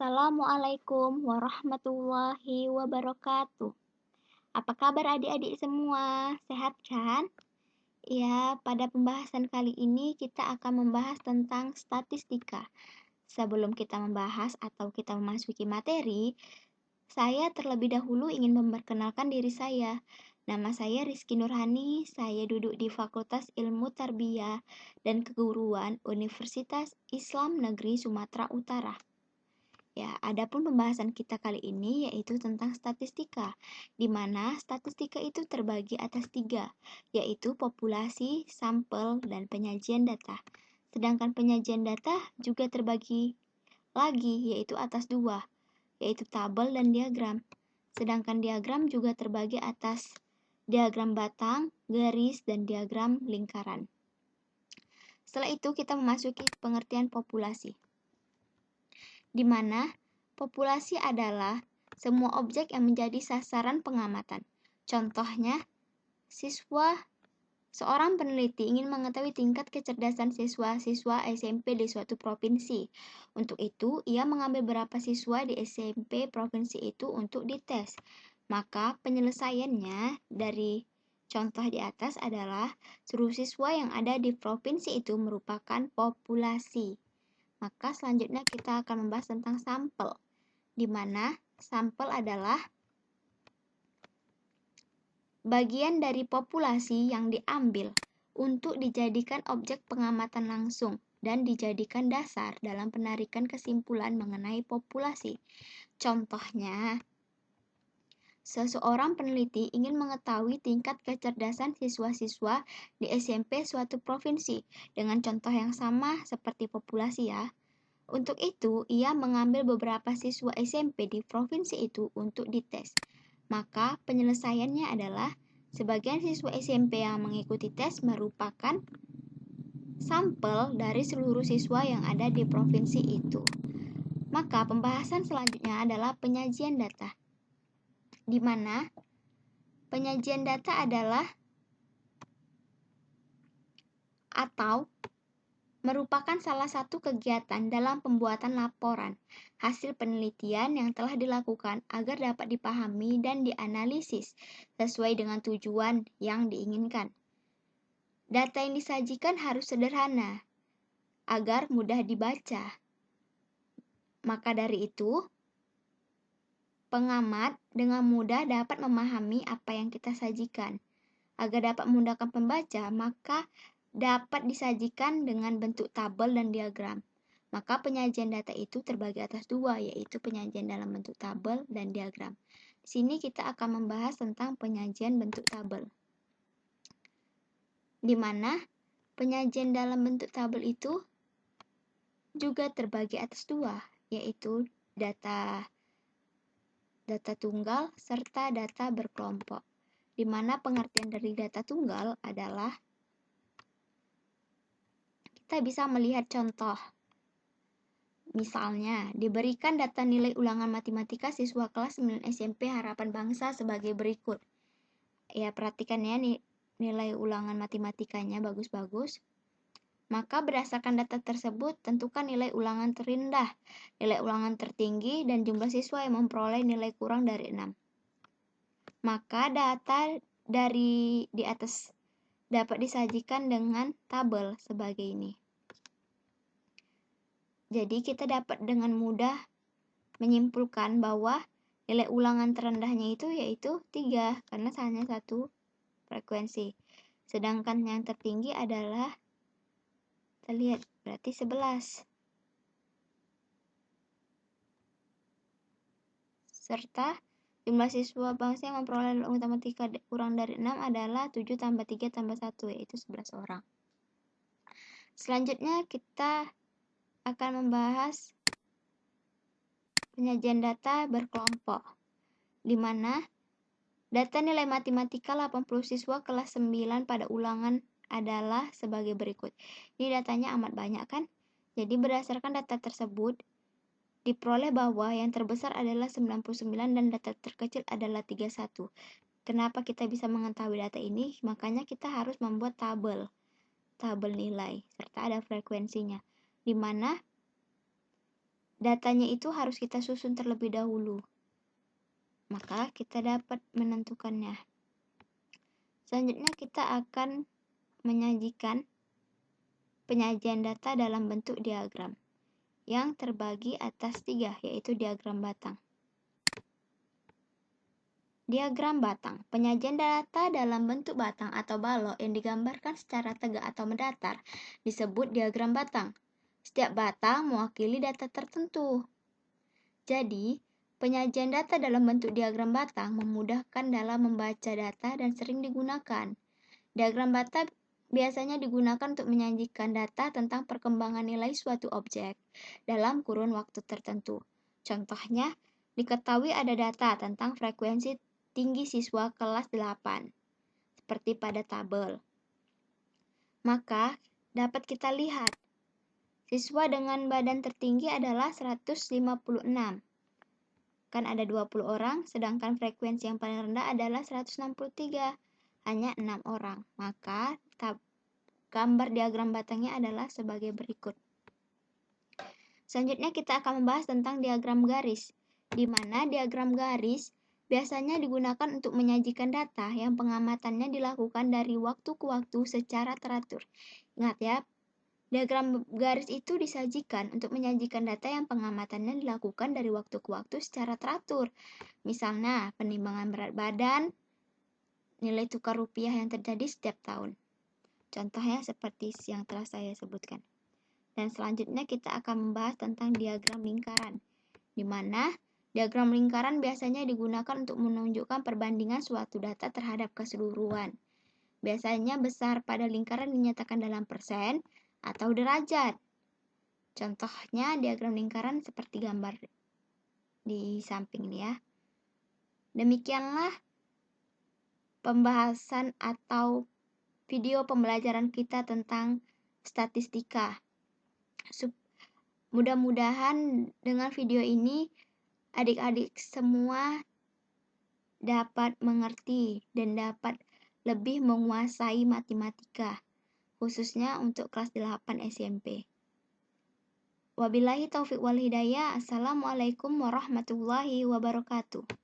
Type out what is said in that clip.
Assalamualaikum warahmatullahi wabarakatuh. Apa kabar adik-adik semua? Sehat kan? Ya, pada pembahasan kali ini kita akan membahas tentang statistika. Sebelum kita membahas atau kita memasuki materi, saya terlebih dahulu ingin memperkenalkan diri saya. Nama saya Rizky Nurhani, saya duduk di Fakultas Ilmu Tarbiyah dan Keguruan Universitas Islam Negeri Sumatera Utara. Ya, adapun pembahasan kita kali ini yaitu tentang statistika, di mana statistika itu terbagi atas 3, yaitu populasi, sampel, dan penyajian data. Sedangkan penyajian data juga terbagi lagi, yaitu atas 2, yaitu tabel dan diagram. Sedangkan diagram juga terbagi atas diagram batang, garis, dan diagram lingkaran. Setelah itu kita memasuki pengertian populasi, di mana populasi adalah semua objek yang menjadi sasaran pengamatan. Contohnya, seorang peneliti ingin mengetahui tingkat kecerdasan siswa-siswa SMP di suatu provinsi. Untuk itu, ia mengambil beberapa siswa di SMP provinsi itu untuk dites. Maka penyelesaiannya dari contoh di atas adalah seluruh siswa yang ada di provinsi itu merupakan populasi. Maka selanjutnya kita akan membahas tentang sampel, di mana sampel adalah bagian dari populasi yang diambil untuk dijadikan objek pengamatan langsung dan dijadikan dasar dalam penarikan kesimpulan mengenai populasi. Contohnya, seseorang peneliti ingin mengetahui tingkat kecerdasan siswa-siswa di SMP suatu provinsi dengan contoh yang sama seperti populasi ya. Untuk itu, ia mengambil beberapa siswa SMP di provinsi itu untuk dites. Maka penyelesaiannya adalah sebagian siswa SMP yang mengikuti tes merupakan sampel dari seluruh siswa yang ada di provinsi itu. Maka pembahasan selanjutnya adalah penyajian data, di mana penyajian data adalah atau merupakan salah satu kegiatan dalam pembuatan laporan hasil penelitian yang telah dilakukan agar dapat dipahami dan dianalisis sesuai dengan tujuan yang diinginkan. Data yang disajikan harus sederhana agar mudah dibaca. Maka dari itu, pengamat dengan mudah dapat memahami apa yang kita sajikan. Agar dapat memudahkan pembaca, maka dapat disajikan dengan bentuk tabel dan diagram. Maka penyajian data itu terbagi atas 2, yaitu penyajian dalam bentuk tabel dan diagram. Di sini kita akan membahas tentang penyajian bentuk tabel, di mana penyajian dalam bentuk tabel itu juga terbagi atas 2, yaitu data tunggal serta data berkelompok, di mana pengertian dari data tunggal adalah kita bisa melihat contoh. Misalnya, diberikan data nilai ulangan matematika siswa kelas 9 SMP Harapan Bangsa sebagai berikut. Ya, perhatikan ya nilai ulangan matematikanya bagus-bagus. Maka berdasarkan data tersebut, tentukan nilai ulangan terendah, nilai ulangan tertinggi, dan jumlah siswa yang memperoleh nilai kurang dari 6. Maka data dari di atas dapat disajikan dengan tabel sebagai ini. Jadi kita dapat dengan mudah menyimpulkan bahwa nilai ulangan terendahnya itu yaitu 3 karena hanya 1 frekuensi. Sedangkan yang tertinggi adalah, kita lihat, berarti 11. Serta jumlah siswa bangsa yang memperoleh nilai matematika kurang dari 6 adalah 7 tambah 3 tambah 1, yaitu 11 orang. Selanjutnya kita akan membahas penyajian data berkelompok, di mana data nilai matematika 80 siswa kelas 9 pada ulangan adalah sebagai berikut. Ini datanya amat banyak kan? Jadi berdasarkan data tersebut, diperoleh bahwa yang terbesar adalah 99 dan data terkecil adalah 31. Kenapa kita bisa mengetahui data ini? Makanya kita harus membuat tabel nilai, serta ada frekuensinya, di mana datanya itu harus kita susun terlebih dahulu. Maka kita dapat menentukannya. Selanjutnya kita akan menyajikan penyajian data dalam bentuk diagram yang terbagi atas 3, yaitu diagram batang. Diagram batang. Penyajian data dalam bentuk batang atau balok yang digambarkan secara tegak atau mendatar disebut diagram batang. Setiap batang mewakili data tertentu. Jadi, penyajian data dalam bentuk diagram batang memudahkan dalam membaca data dan sering digunakan. Diagram batang biasanya digunakan untuk menyajikan data tentang perkembangan nilai suatu objek dalam kurun waktu tertentu. Contohnya, diketahui ada data tentang frekuensi tinggi siswa kelas 8, seperti pada tabel. Maka, dapat kita lihat, siswa dengan badan tertinggi adalah 156. Kan ada 20 orang, sedangkan frekuensi yang paling rendah adalah 163. Hanya 6 orang. Maka, gambar diagram batangnya adalah sebagai berikut. Selanjutnya kita akan membahas tentang diagram garis, di mana diagram garis biasanya digunakan untuk menyajikan data yang pengamatannya dilakukan dari waktu ke waktu secara teratur. Ingat ya, diagram garis itu disajikan untuk menyajikan data yang pengamatannya dilakukan dari waktu ke waktu secara teratur. Misalnya, penimbangan berat badan, nilai tukar rupiah yang terjadi setiap tahun. Contohnya seperti yang telah saya sebutkan. Dan selanjutnya kita akan membahas tentang diagram lingkaran, di mana diagram lingkaran biasanya digunakan untuk menunjukkan perbandingan suatu data terhadap keseluruhan. Biasanya besar pada lingkaran dinyatakan dalam persen atau derajat. Contohnya diagram lingkaran seperti gambar di samping ini ya. Demikianlah pembahasan atau video pembelajaran kita tentang statistika. Mudah-mudahan dengan video ini adik-adik semua dapat mengerti dan dapat lebih menguasai matematika, khususnya untuk kelas 8 SMP. Wabillahi taufiq wal hidayah. Assalamualaikum warahmatullahi wabarakatuh.